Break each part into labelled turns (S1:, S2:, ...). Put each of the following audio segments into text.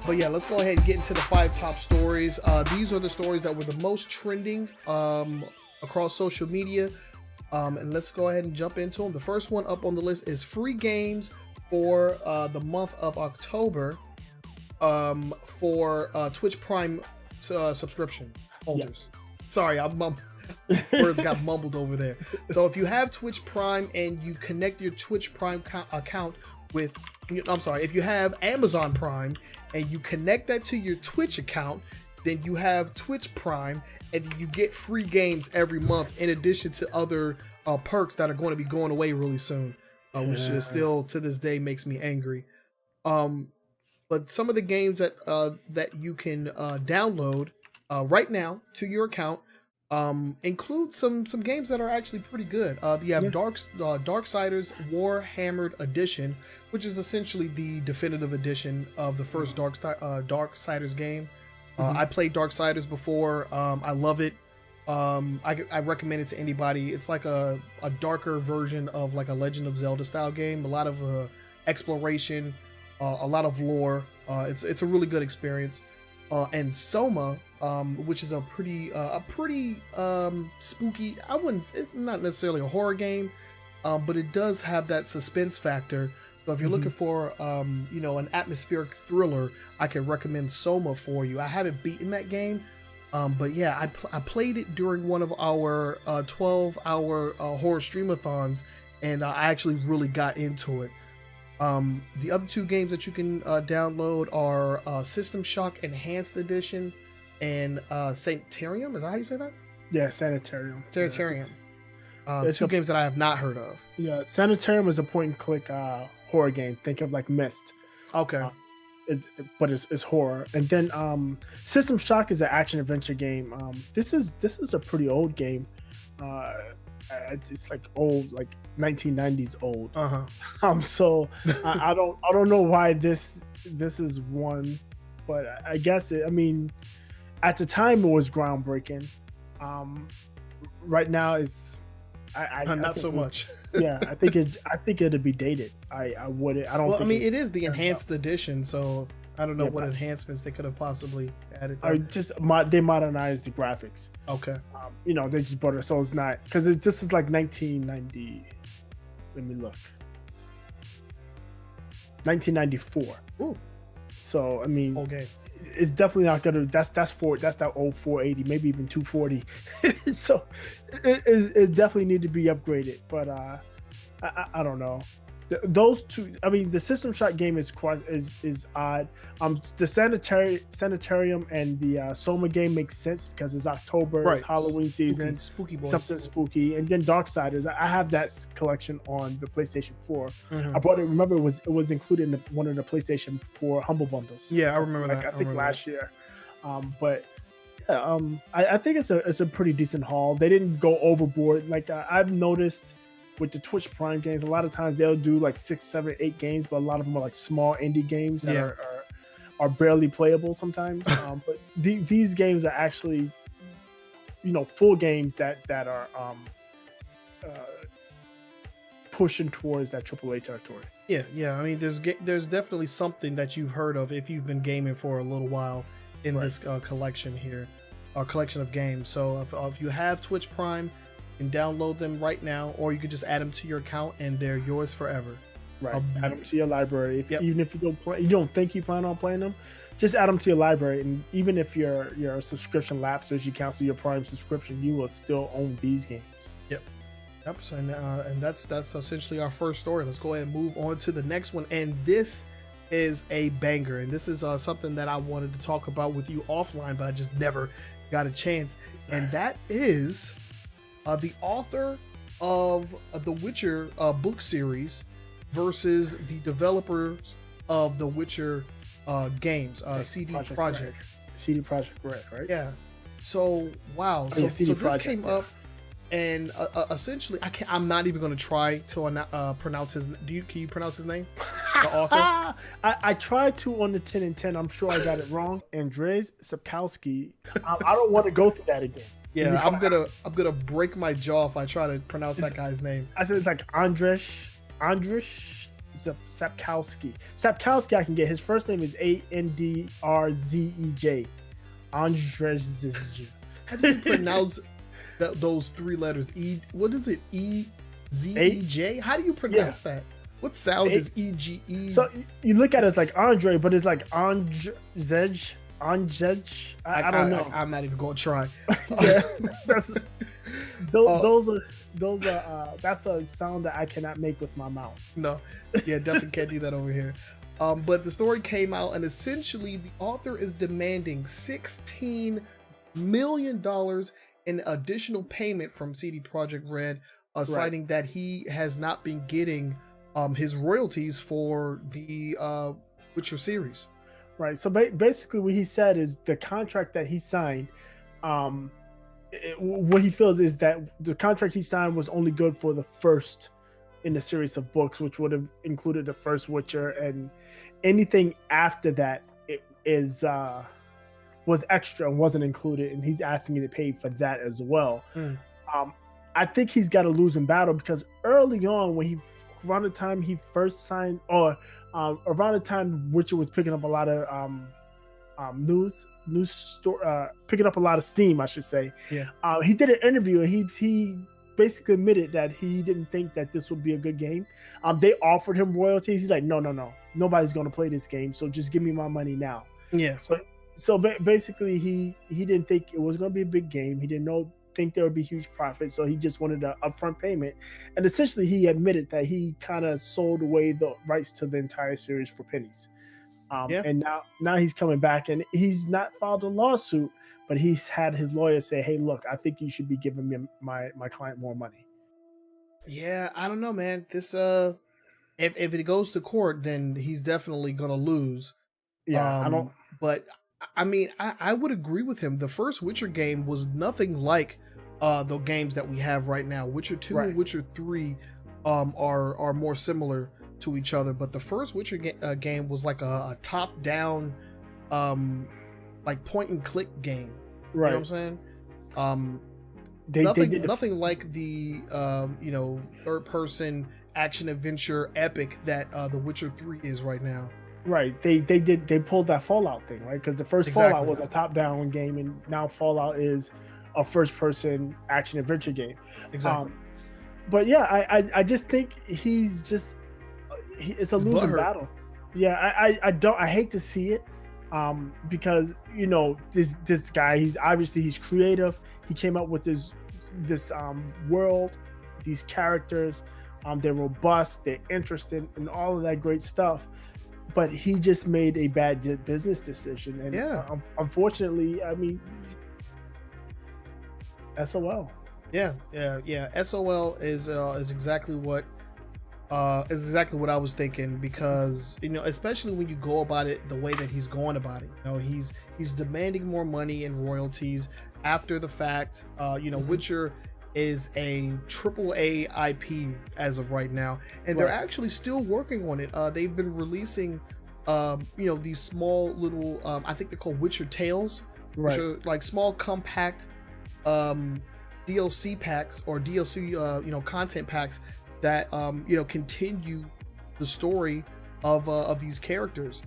S1: But yeah, let's go ahead and get into the 5 top stories. These are the stories that were the most trending across social media. And let's go ahead and jump into them. The first one up on the list is free games for the month of October for Twitch Prime subscription holders. Yeah. Sorry, words got mumbled over there. So if you have Twitch Prime and you connect your Twitch Prime account with, if you have Amazon Prime and you connect that to your Twitch account, then you have Twitch Prime and you get free games every month in addition to other perks that are going to be going away really soon, which is still to this day makes me angry. But some of the games that you can download right now to your account include some games that are actually pretty good. You have Darksiders Warhammered Edition, which is essentially the definitive edition of the first Darksiders game. I played Darksiders before. I love it. I recommend it to anybody. It's like a darker version of like a Legend of Zelda style game. A lot of exploration, a lot of lore. It's a really good experience. And Soma, which is a pretty spooky. It's not necessarily a horror game, but it does have that suspense factor. So if you're looking for an atmospheric thriller, I can recommend Soma for you. I haven't beaten that game, but yeah, I played it during one of our 12-hour horror streamathons, and I actually really got into it. The other 2 games that you can download are System Shock Enhanced Edition and Sanitarium. Is that how you say that?
S2: Yeah, Sanitarium.
S1: Sanitarium. It's 2 games that I have not heard of.
S2: Yeah, Sanitarium is a point-and-click horror game. Think of like Myst.
S1: Okay.
S2: But it's horror. And then System Shock is an action-adventure game. This is a pretty old game. It's like old, like 1990s old. So I don't know why this is one, but I guess at the time it was groundbreaking. Right now it's
S1: not so much.
S2: Yeah, I think it'd be dated. I wouldn't. I don't.
S1: Well, it is the enhanced edition, so I don't know what enhancements they could have possibly added.
S2: Or they modernized the graphics.
S1: Okay.
S2: They just brought it, so it's not, because this is like 1990. Let me look. 1994.
S1: Ooh.
S2: So
S1: okay.
S2: It's definitely not gonna. That's that old 480, maybe even 240. So it definitely need to be upgraded. But I don't know. Those 2. The System Shock game is odd. The Sanitarium and the Soma game makes sense because it's October, right. It's Halloween season,
S1: spooky boys.
S2: Something spooky. And then Darksiders, I have that collection on the PlayStation 4. I bought it. Remember, it was included in one of the PlayStation 4 Humble Bundles.
S1: Yeah, I remember that.
S2: I think last year. But yeah, I think it's a pretty decent haul. They didn't go overboard. Like I've noticed with the Twitch Prime games, a lot of times they'll do like 6, 7, 8 games, but a lot of them are like small indie games that are barely playable sometimes. But these games are actually, full games that are pushing towards that AAA territory.
S1: Yeah. There's definitely something that you've heard of if you've been gaming for a little while in this collection here, collection of games. So if you have Twitch Prime, you can download them right now, or you could just add them to your account and they're yours forever.
S2: Right. Add them to your library. Even if you don't think you plan on playing them, just add them to your library. And even if your subscription lapses, you cancel your Prime subscription, you will still own these games.
S1: Yep. So, and that's essentially our first story. Let's go ahead and move on to the next one. And this is a banger. And this is something that I wanted to talk about with you offline, but I just never got a chance. And that is the author of the Witcher book series versus the developers of the Witcher games, CD Projekt.
S2: CD Projekt Red, right?
S1: Yeah. So wow. So this came up, and essentially, I'm not even going to try to pronounce his. Can you pronounce his name? The author.
S2: I tried to on the 10 and 10. I'm sure I got it wrong. Andrzej Sapkowski. I don't want to go through that again.
S1: Yeah, I'm gonna break my jaw if I try to pronounce that guy's name.
S2: I said it's like Andrzej Sapkowski. Sapkowski, I can get. His first name is Andrzej. Andrzej.
S1: How do you pronounce those three letters? What is it? EZEJ? How do you pronounce that? What sound is EGE?
S2: So you look at it as like Andre, but it's like Andrzej. I don't know.
S1: I'm not even going to try.
S2: Yeah, that's a sound that I cannot make with my mouth.
S1: No, yeah, definitely can't do that over here. But the story came out, and essentially the author is demanding $16 million in additional payment from CD Projekt Red, citing that he has not been getting his royalties for the Witcher series.
S2: Right. So basically, what he said is the contract that he signed. What he feels is that the contract he signed was only good for the first in the series of books, which would have included the first Witcher, and anything after that was extra and wasn't included, and he's asking you to pay for that as well. I think he's got a losing battle because early on, around the time he first signed, or around the time Witcher was picking up a lot of picking up a lot of steam, I should say.
S1: Yeah.
S2: He did an interview and he basically admitted that he didn't think that this would be a good game. They offered him royalties. He's like, no, nobody's going to play this game, so just give me my money now.
S1: Yeah.
S2: So basically, he didn't think it was going to be a big game. He didn't think there would be huge profit, so he just wanted an upfront payment. And essentially, he admitted that he kind of sold away the rights to the entire series for pennies. And now he's coming back, and he's not filed a lawsuit, but he's had his lawyer say, "Hey, look, I think you should be giving me my client more money."
S1: Yeah, I don't know, man. This if it goes to court, then he's definitely gonna lose.
S2: Yeah, I don't.
S1: But I mean, I would agree with him. The first Witcher game was nothing like the games that we have right now. Witcher 2 and Witcher 3 are more similar to each other, but the first Witcher game was like a top-down like point and click game.
S2: Right.
S1: You know what I'm saying? Nothing like the third person action adventure epic that The Witcher 3 is right now.
S2: Right. They pulled that Fallout thing, right? Because the first Fallout was a top-down game, and now Fallout is a first-person action adventure game.
S1: Exactly.
S2: But yeah, I just think it's a losing battle. Yeah, I hate to see it, because this guy, he's creative. He came up with this world, these characters. They're robust, they're interesting, and all of that great stuff. But he just made a bad business decision, and unfortunately, I mean, SOL.
S1: Yeah. SOL is exactly what I was thinking, because especially when you go about it the way that he's going about it. He's demanding more money and royalties after the fact. Witcher is a AAA IP as of right now, and they're actually still working on it. They've been releasing these small little I think they're called Witcher Tales, which are like small compact DLC packs or DLC content packs that continue the story of these characters.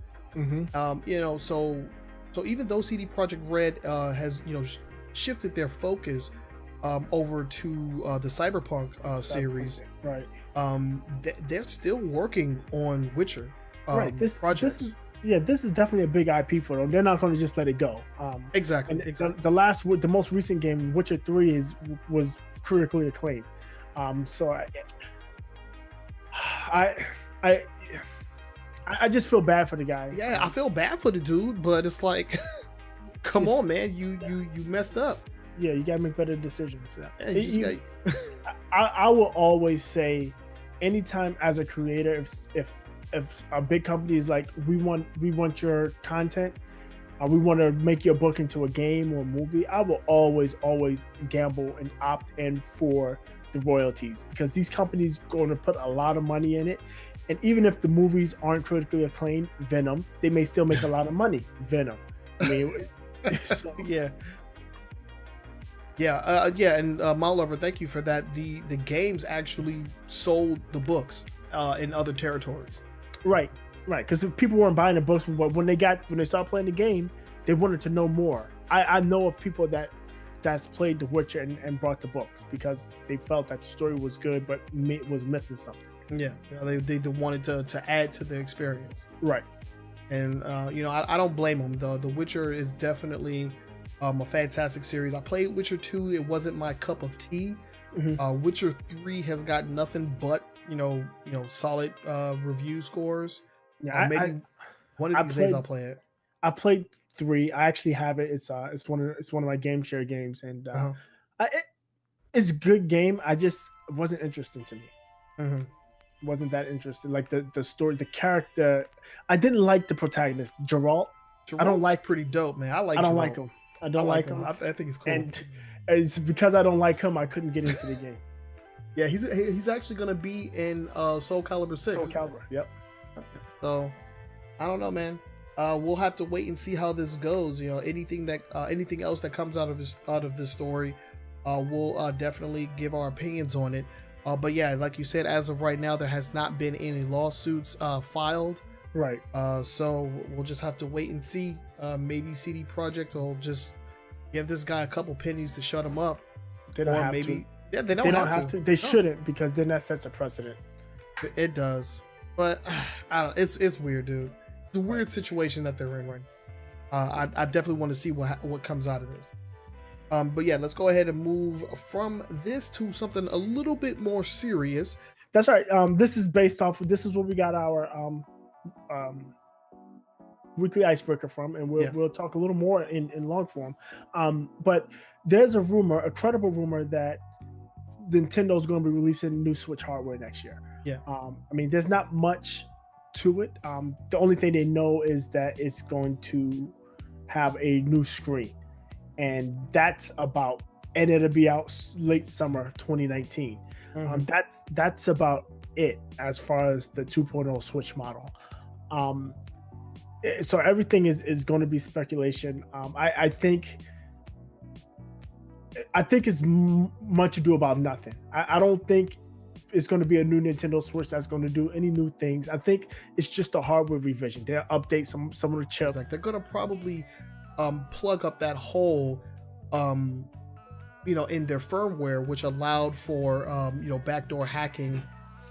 S1: So even though CD Projekt Red has shifted their focus over to the Cyberpunk series,
S2: right?
S1: They're still working on Witcher projects.
S2: This is definitely a big IP for them. They're not going to just let it go.
S1: Exactly.
S2: The most recent game, Witcher 3, was critically acclaimed. So I just feel bad for the guy.
S1: Yeah, I feel bad for the dude, but it's like, come on, man, you messed up.
S2: Yeah, you gotta make better decisions.
S1: Yeah,
S2: I will always say, anytime as a creator, if a big company is like, we want your content, we want to make your book into a game or a movie, I will always gamble and opt in for the royalties, because these companies going to put a lot of money in it. And even if the movies aren't critically acclaimed, Venom, they may still make a lot of money. Venom. I mean,
S1: and Mount Lover, thank you for that. The games actually sold the books. in other territories.
S2: Right. Because people weren't buying the books, but when they started playing the game, they wanted to know more. I know of people that's played The Witcher and brought the books because they felt that the story was good, but was missing something.
S1: Yeah, they wanted to add to the experience.
S2: Right.
S1: And I don't blame them. The Witcher is definitely a fantastic series. I played Witcher 2. It wasn't my cup of tea.
S2: Mm-hmm.
S1: Witcher 3 has got nothing but solid review scores.
S2: Yeah,
S1: maybe one of these days I'll play it.
S2: I played 3. I actually have it. It's one of my game share games, and it's a good game. I just wasn't interesting to me.
S1: Mm-hmm.
S2: Wasn't that interesting? Like the story, the character. I didn't like the protagonist, Geralt. I don't like
S1: pretty dope, man. I don't
S2: Geralt.
S1: like him.
S2: I don't like him.
S1: I think he's cool.
S2: And it's because I don't like him, I couldn't get into the game.
S1: Yeah, he's actually gonna be in Soul Calibur 6.
S2: Soul Calibur, yep.
S1: So I don't know, man. We'll have to wait and see how this goes. Anything else that comes out of this story, we'll definitely give our opinions on it. But yeah, like you said, as of right now, there has not been any lawsuits filed.
S2: Right.
S1: So we'll just have to wait and see. Maybe CD Projekt will just give this guy a couple pennies to shut him up.
S2: They don't have to.
S1: Yeah, they don't have to.
S2: They shouldn't, because then that sets a precedent.
S1: It does. But I don't. It's weird, dude. It's a weird situation that they're in right now. I definitely want to see what comes out of this. But yeah, let's go ahead and move from this to something a little bit more serious.
S2: That's right. This is what we got our weekly icebreaker from, and we'll talk a little more in long form. But there's a credible rumor that Nintendo's going to be releasing new Switch hardware next year.
S1: Yeah.
S2: I mean, there's not much to it. The only thing they know is that it's going to have a new screen, and and it'll be out late summer 2019. That's about it as far as the 2.0 Switch model. So everything is going to be speculation. I think it's much ado about nothing. I don't think it's going to be a new Nintendo Switch that's going to do any new things. I think it's just a hardware revision. They'll update some of the chips.
S1: Like, they're going to probably plug up that hole in their firmware, which allowed for backdoor hacking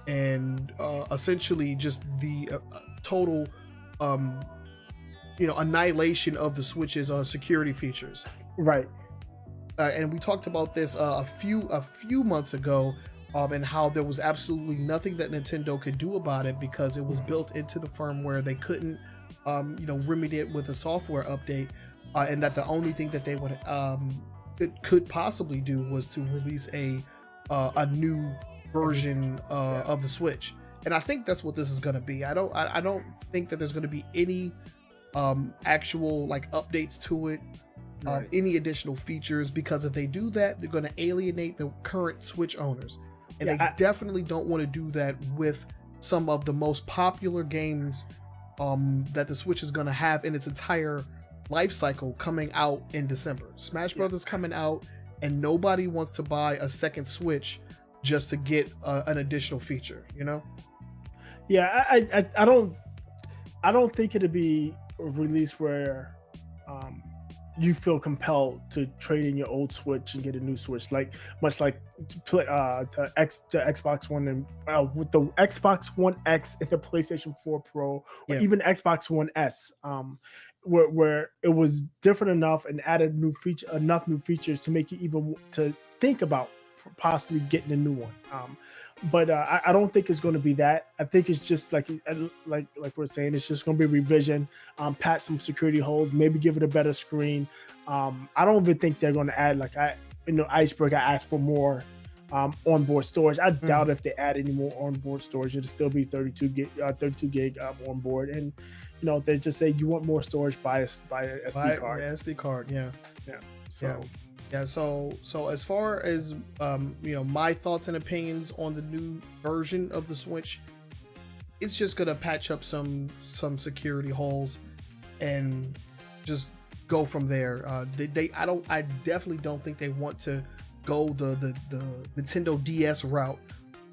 S1: and essentially just the total annihilation of the Switch's security features.
S2: Right.
S1: And we talked about this a few months ago, and how there was absolutely nothing that Nintendo could do about it because it was built into the firmware. They couldn't remedy it with a software update, and that the only thing that they could possibly do was to release a new version of the Switch. And I think that's what this is going to be. I don't think that there's going to be any actual updates to it, any additional features, because if they do that, they're going to alienate the current Switch owners, and they definitely don't want to do that with some of the most popular games that the Switch is going to have in its entire life cycle coming out in December. Smash Brothers coming out, and nobody wants to buy a second Switch just to get an additional feature.
S2: Yeah, I don't think it'll be a release where you feel compelled to trade in your old Switch and get a new Switch, much like the Xbox One and with the Xbox One X and the PlayStation 4 Pro, or even Xbox One S, where it was different enough and added enough new features to make you even to think about possibly getting a new one. But I don't think it's going to be that. I think it's just like we're saying, it's just going to be a revision, patch some security holes, maybe give it a better screen. I don't even think they're going to add Icebreaker asked for more onboard storage. I doubt if they add any more onboard storage, it'll still be 32 gig onboard. And they just say you want more storage, buy a SD card.
S1: SD card, yeah. So.
S2: Yeah.
S1: Yeah, so as far as my thoughts and opinions on the new version of the Switch, it's just gonna patch up some security holes and just go from there. I definitely don't think they want to go the Nintendo DS route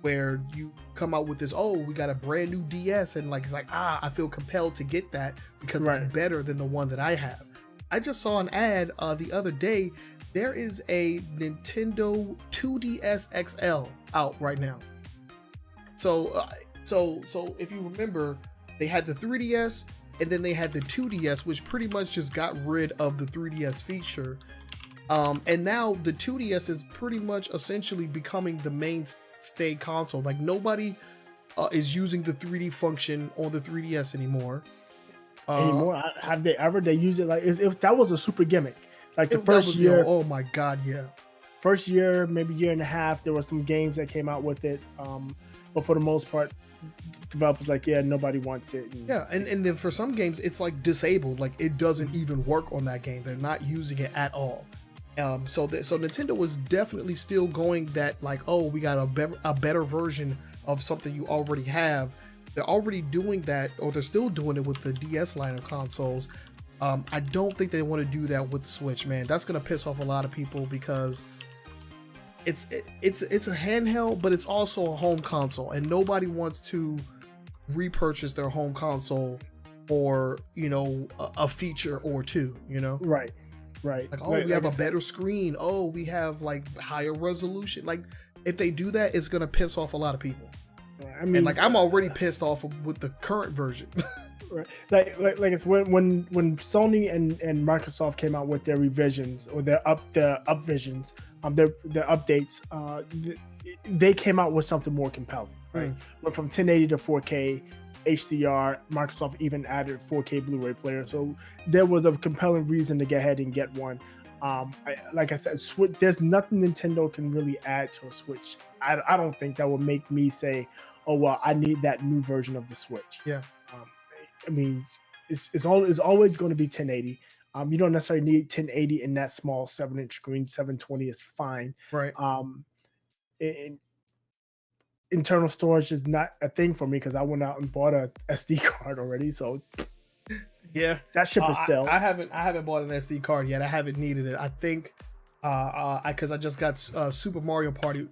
S1: where you come out with this, oh, we got a brand new DS, and like it's like, I feel compelled to get that because it's better than the one that I have. I just saw an ad the other day. There is a Nintendo 2DS XL out right now. So if you remember, they had the 3DS and then they had the 2DS, which pretty much just got rid of the 3DS feature. And now the 2DS is pretty much essentially becoming the mainstay console. Like nobody is using the 3D function on the 3DS anymore.
S2: Have they ever? They use it like if that was a super gimmick. Like the first year,
S1: oh my god, yeah.
S2: First year, maybe year and a half, there were some games that came out with it. But for the most part, developers like, yeah, nobody wants it.
S1: And then for some games, it's like disabled. Like it doesn't even work on that game. They're not using it at all. So Nintendo was definitely still going that like, oh, we got a better version of something you already have. They're already doing that, or they're still doing it with the DS line of consoles. I don't think they want to do that with the Switch, man. That's gonna piss off a lot of people because it's a handheld, but it's also a home console, and nobody wants to repurchase their home console for a feature or two,
S2: Right.
S1: Like, oh, we have a better screen. Oh, we have like higher resolution. Like if they do that, it's gonna piss off a lot of people. I mean, and like I'm already pissed off with the current version.
S2: Right. Like it's when Sony and Microsoft came out with their revisions or their upvisions, their updates, they came out with something more compelling, right? Went from 1080 to 4K HDR. Microsoft even added 4K Blu-ray player, so there was a compelling reason to go ahead and get one. Like I said, there's nothing Nintendo can really add to a Switch. I don't think that would make me say, oh well, I need that new version of the Switch.
S1: Yeah.
S2: I mean, it's always going to be 1080. You don't necessarily need 1080 in that small 7-inch screen. 720 is fine.
S1: Right.
S2: Internal storage is not a thing for me because I went out and bought a SD card already. So
S1: yeah,
S2: that ship is sell.
S1: I haven't bought an SD card yet. I haven't needed it. I think because I just got Super Mario Party,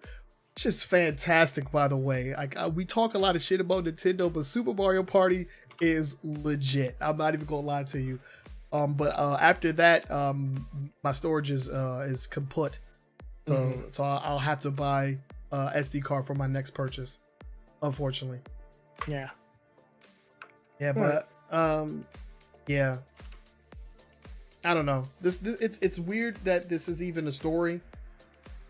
S1: which is fantastic, by the way. We talk a lot of shit about Nintendo, but Super Mario Party is legit. I'm not even gonna lie to you. But after that, my storage is kaput. So I'll have to buy SD card for my next purchase, unfortunately.
S2: Yeah.
S1: But yeah. I don't know. This it's weird that this is even a story,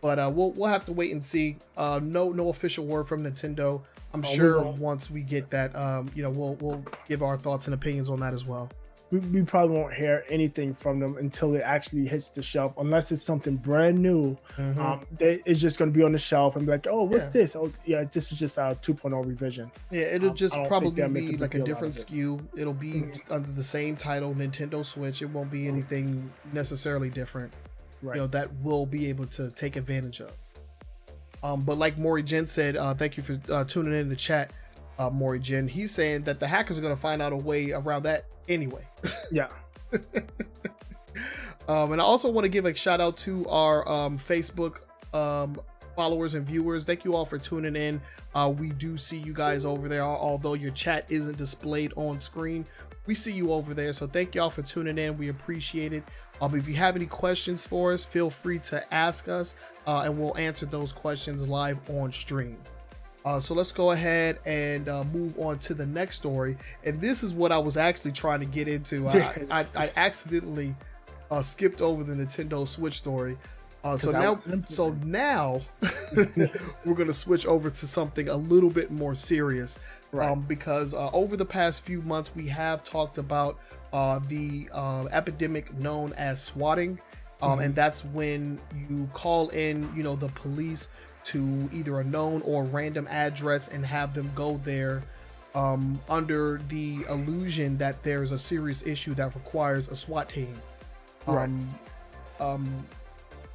S1: but we'll have to wait and see. No official word from Nintendo. I'm sure once we get that, we'll give our thoughts and opinions on that as well.
S2: We probably won't hear anything from them until it actually hits the shelf, unless it's something brand new. It's just going to be on the shelf and be like, oh, what's this? Oh, yeah, this is just our 2.0 revision.
S1: Yeah, it'll just probably be like a different SKU. It'll be under the same title, Nintendo Switch. It won't be anything necessarily different, that we'll be able to take advantage of. But like Maury Jen said, thank you for tuning in the chat, Maury Jen. He's saying that the hackers are going to find out a way around that anyway.
S2: Yeah.
S1: And I also want to give a shout out to our Facebook followers and viewers. Thank you all for tuning in. We do see you guys over there, although your chat isn't displayed on screen. We see you over there, so thank y'all for tuning in. We appreciate it. If you have any questions for us, feel free to ask us, and we'll answer those questions live on stream. So let's go ahead and move on to the next story. And this is what I was actually trying to get into. I accidentally skipped over the Nintendo Switch story. So now we're going to switch over to something a little bit more serious. Because over the past few months, we have talked about the epidemic known as swatting. And that's when you call in, the police to either a known or random address and have them go there under the illusion that there's a serious issue that requires a SWAT team.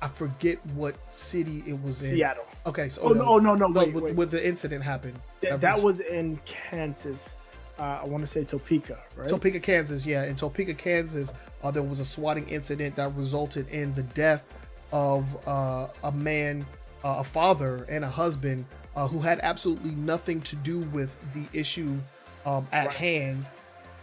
S1: I forget what city it was in.
S2: Seattle.
S1: Okay, so
S2: no, wait.
S1: With the incident happened.
S2: That was in Kansas. I want to say Topeka, right?
S1: Topeka, Kansas, yeah. In Topeka, Kansas, there was a swatting incident that resulted in the death of a man, a father and a husband who had absolutely nothing to do with the issue at hand.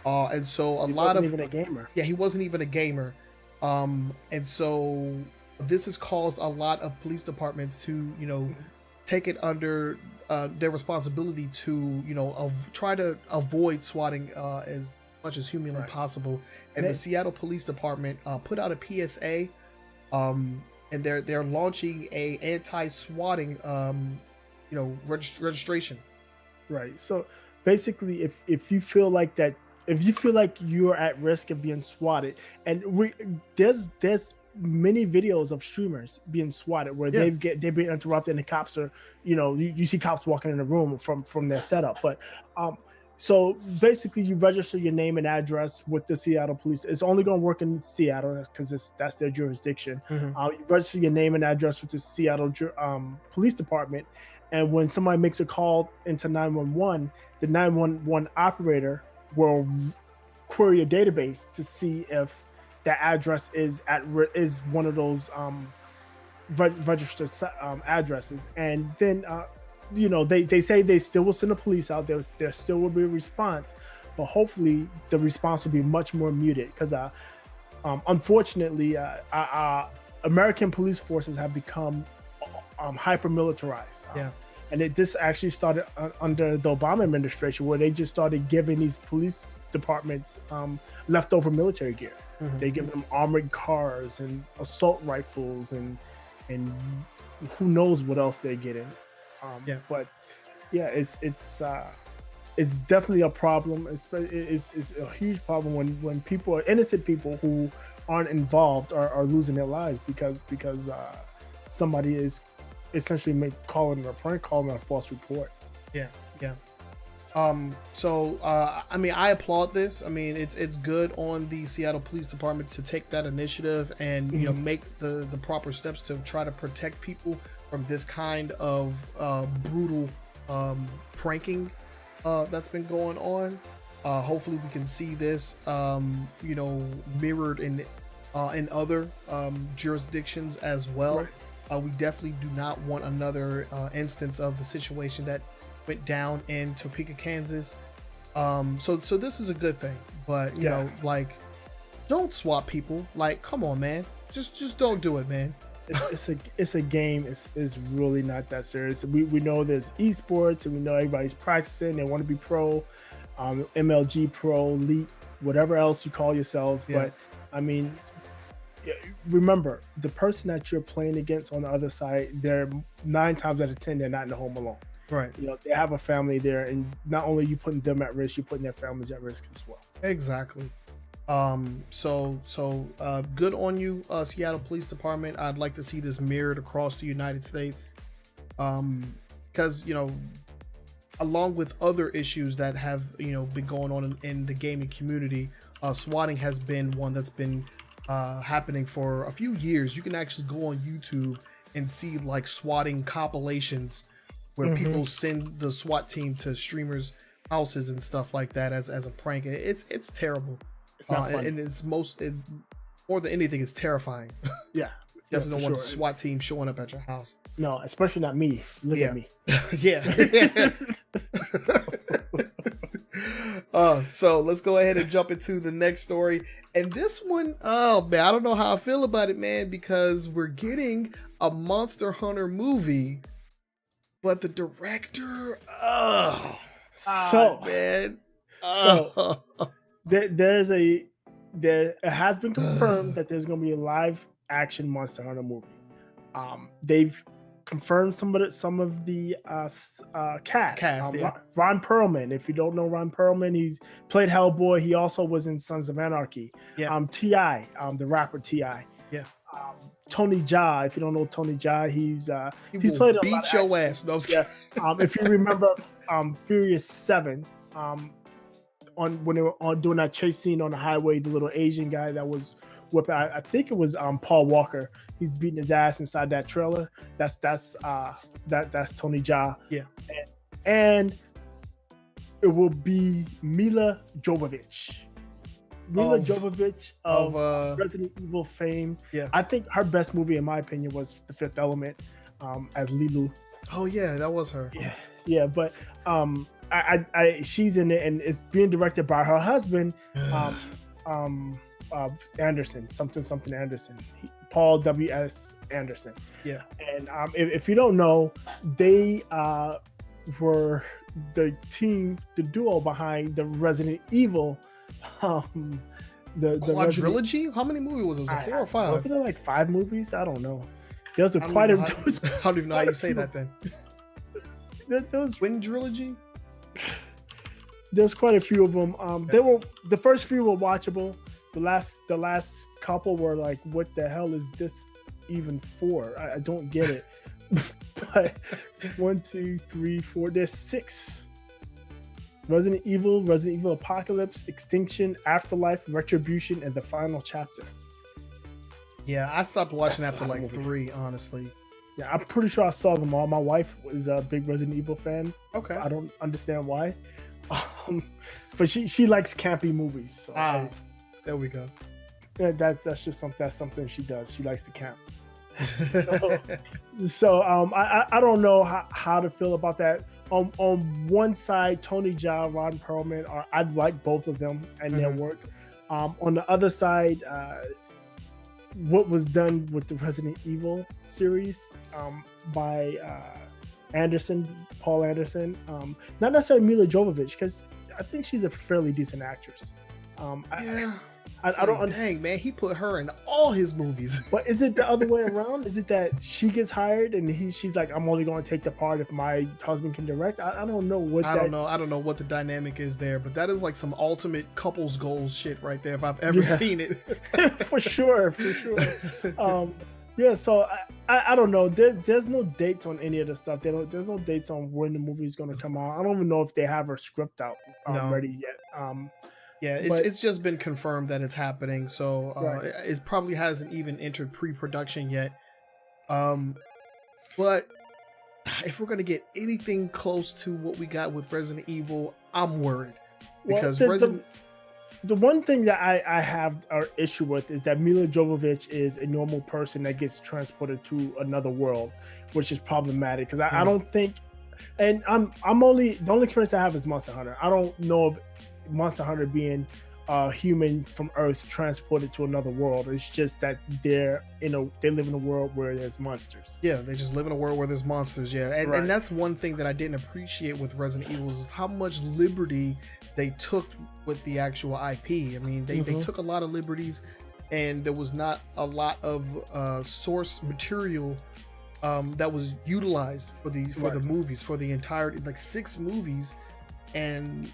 S1: And so a
S2: He
S1: lot
S2: wasn't
S1: of
S2: even a gamer.
S1: yeah, he wasn't even a gamer. And so this has caused a lot of police departments to, take it under their responsibility to, try to avoid swatting as much as humanly possible. And the Seattle Police Department put out a PSA, and they're launching a anti-swatting, registration.
S2: Right. So basically, if you feel like that, if you feel like you're at risk of being swatted, and there's many videos of streamers being swatted where they've been interrupted and the cops are, you see cops walking in the room from their setup. But so basically, you register your name and address with the Seattle Police. It's only going to work in Seattle because that's their jurisdiction. You register your name and address with the Seattle Police Department, and when somebody makes a call into 911, the 911 operator will query a database to see if that address is one of those registered addresses, and then they say they still will send the police out. There still will be a response, but hopefully the response will be much more muted because unfortunately American police forces have become hyper militarized. And this actually started under the Obama administration, where they just started giving these police departments leftover military gear. They give them armored cars and assault rifles and who knows what else they're getting. But yeah, it's definitely a problem. It's a huge problem when people, innocent people who aren't involved, are losing their lives because somebody is essentially calling it a prank, calling it a false report.
S1: So I mean, I applaud this. I mean, it's good on the Seattle Police Department to take that initiative and make the proper steps to try to protect people from this kind of brutal pranking that's been going on. Hopefully we can see this mirrored in other jurisdictions as well. We definitely do not want another instance of the situation that went down in Topeka, Kansas. So this is a good thing, but you know, like, don't swap people. Like, come on, man, just don't do it, man.
S2: It's a game. It's really not that serious. We know there's esports, and we know everybody's practicing. They want to be pro, MLG pro, elite, whatever else you call yourselves. But I mean, remember, the person that you're playing against on the other side, they're 9 times out of 10 they're not in the home alone.
S1: Right.
S2: They have a family there, and not only are you putting them at risk, you're putting their families at risk as well.
S1: Exactly. So good on you, Seattle Police Department. I'd like to see this mirrored across the United States, because along with other issues that have been going on in the gaming community, swatting has been one that's been happening for a few years. You can actually go on YouTube and see like swatting compilations where people send the SWAT team to streamers' houses and stuff like that as a prank. It's terrible.
S2: It's not fun.
S1: And it's more than anything, it's terrifying.
S2: Yeah.
S1: You definitely don't want a SWAT team showing up at your house.
S2: No, especially not me. Look at me.
S1: Yeah. So let's go ahead and jump into the next story. And this one, oh man, I don't know how I feel about it, man, because we're getting a Monster Hunter movie, but the director, man.
S2: It has been confirmed that there's going to be a live action Monster Hunter movie. They've confirmed some of the cast. Ron Perlman. If you don't know Ron Perlman, he's played Hellboy. He also was in Sons of Anarchy. T.I., the rapper T.I. Tony Jaa. If you don't know Tony Jaa, he's played a
S1: beat
S2: lot of
S1: your ass. No,
S2: if you remember Furious 7, when they were doing that chase scene on the highway, the little Asian guy that was whipping, I think it was Paul Walker. He's beating his ass inside that trailer. That's Tony Jaa. And it will be Mila Jovovich. Jovovich of Resident Evil fame. I think her best movie, in my opinion, was The Fifth Element, as Lilu.
S1: Oh yeah, that was her.
S2: Yeah, but she's in it, and it's being directed by her husband, um, um, Anderson, something Anderson, Paul W.S. Anderson.
S1: Yeah.
S2: And if you don't know, they were the duo behind the Resident Evil, the
S1: quadrilogy. How many movies was it? Was it 4 or 5?
S2: Wasn't it like 5 movies? I don't know. There's
S1: I don't even know how you say that then.
S2: There was
S1: Quadrilogy?
S2: There's quite a few of them. They were, the first few were watchable. The last couple were like, what the hell is this even for? I don't get it. But 1, 2, 3, 4. There's 6. Resident Evil Apocalypse, Extinction, Afterlife, Retribution, and the final chapter.
S1: Yeah, I stopped watching after like 3, honestly.
S2: Yeah, I'm pretty sure I saw them all. My wife is a big Resident Evil fan.
S1: Okay.
S2: I don't understand why. But she likes campy movies. So
S1: there we go.
S2: Yeah, that's just something she does. She likes to camp. So I don't know how to feel about that. On one side, Tony Jaa, Ron Perlman, I'd like both of them and their work. On the other side, what was done with the Resident Evil series by Paul Anderson, not necessarily Mila Jovovich, because I think she's a fairly decent actress. I don't.
S1: Dang, man, he put her in all his movies.
S2: But is it the other way around? Is it that she gets hired and she's like, I'm only going to take the part if my husband can direct? I don't know what. I
S1: don't know what the dynamic is there, but that is like some ultimate couples goals shit right there. If I've ever seen it,
S2: for sure. Yeah, so I don't know. There's no dates on any of the stuff. There's no dates on when the movie is going to come out. I don't even know if they have a script out ready yet.
S1: Yeah, it's just been confirmed that it's happening, so it probably hasn't even entered pre-production yet. But if we're gonna get anything close to what we got with Resident Evil, I'm worried because
S2: the one thing that I have an issue with is that Mila Jovovich is a normal person that gets transported to another world, which is problematic because I don't think, and I'm only, the only experience I have is Monster Hunter. I don't know of Monster Hunter being a human from Earth transported to another world. It's just that they live in a world where there's monsters.
S1: Yeah, they just live in a world where there's monsters. Yeah, and that's one thing that I didn't appreciate with Resident Evil is how much liberty they took with the actual IP. I mean, they took a lot of liberties, and there was not a lot of source material that was utilized for the movies, for the entire 6 movies, and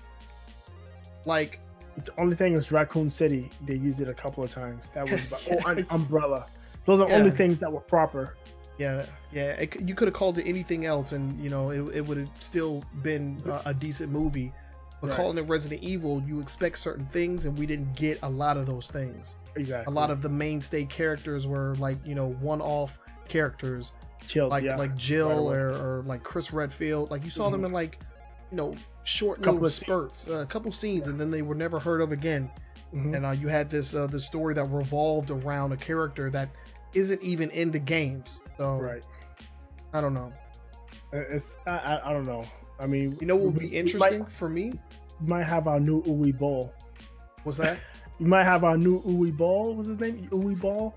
S1: like
S2: the only thing is Raccoon City. They used it a couple of times. That was about Umbrella. Those are only things that were proper.
S1: Yeah. You could have called it anything else, and it would have still been a decent movie. But calling it Resident Evil, you expect certain things, and we didn't get a lot of those things.
S2: Exactly.
S1: A lot of the mainstay characters were one-off characters,
S2: killed,
S1: like Jill or like Chris Redfield. Like you saw them in short little spurts, a couple scenes, and then they were never heard of again. And you had this story that revolved around a character that isn't even in the games. So I don't know.
S2: I don't know. I mean,
S1: what would be interesting for me?
S2: We might have our new Uwe Boll.
S1: What's that?
S2: We might have our new Uwe Boll. What's his name? Uwe Boll,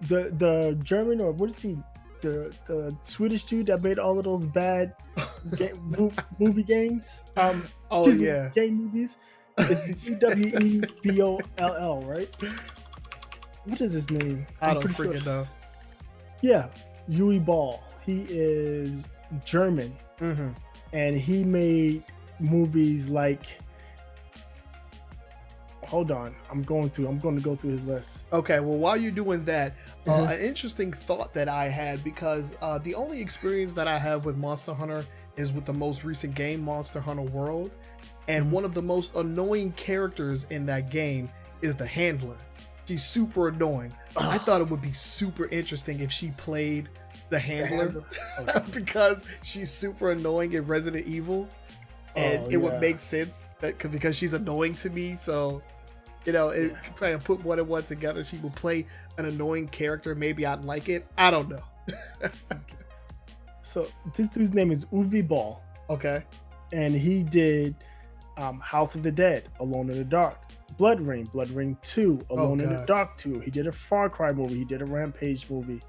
S2: the German, or what is he? The Swedish dude that made all of those bad movie games.
S1: Game
S2: movies. It's UWEBOLL, right? What is his name?
S1: I don't freaking know.
S2: Yeah, Uwe Boll. He is German, and he made movies like. Hold on, I'm going to go through his list.
S1: Okay, well, while you're doing that, an interesting thought that I had, because the only experience that I have with Monster Hunter is with the most recent game, Monster Hunter World, and one of the most annoying characters in that game is the handler. She's super annoying. I thought it would be super interesting if she played the handler, because she's super annoying in Resident Evil, and it would make sense because she's annoying to me, so... it kind of put one and one together. She will play an annoying character. Maybe I'd like it. I don't know.
S2: So this dude's name is Uwe Ball,
S1: Okay.
S2: and he did House of the Dead, Alone in the Dark, Blood Rain 2, Alone in the
S1: God.
S2: Dark 2. He did a Far Cry movie. He did a Rampage movie,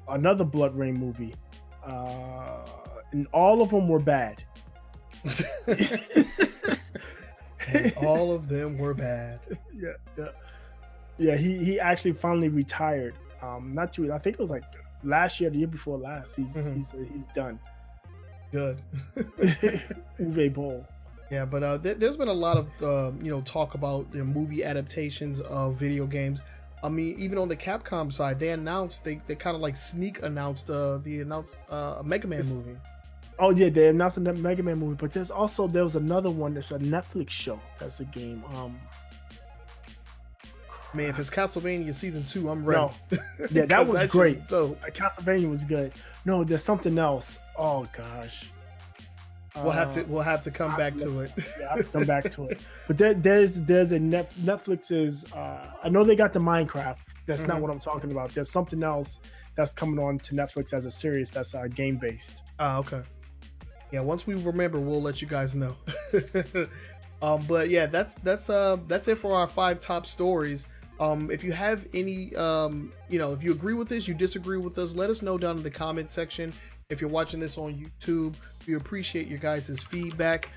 S2: another Blood Rain movie, and all of them were bad.
S1: And all of them were bad.
S2: Yeah. He actually finally retired. Not too. I think it was like last year, the year before last. He's done.
S1: Good.
S2: Uwe Boll.
S1: Yeah, but there's been a lot of talk about movie adaptations of video games. I mean, even on the Capcom side, they kind of like sneak announced a Mega Man movie.
S2: Oh yeah, they announced a Mega Man movie, but there was another one that's a Netflix show. That's a game.
S1: Man, if it's Castlevania Season 2, I'm ready.
S2: No. Yeah, that was great.
S1: Dope.
S2: Castlevania was good. No, there's something else. Oh gosh.
S1: We'll have to come back to it.
S2: Yeah, I have to come back to it. But there's a Netflix's. I know they got the Minecraft. That's not what I'm talking about. There's something else that's coming on to Netflix as a series that's game based.
S1: Okay. Yeah, once we remember, we'll let you guys know. But yeah, that's it for our 5 top stories. If you have any, if you agree with this, you disagree with us, let us know down in the comment section. If you're watching this on YouTube, we appreciate your guys' feedback.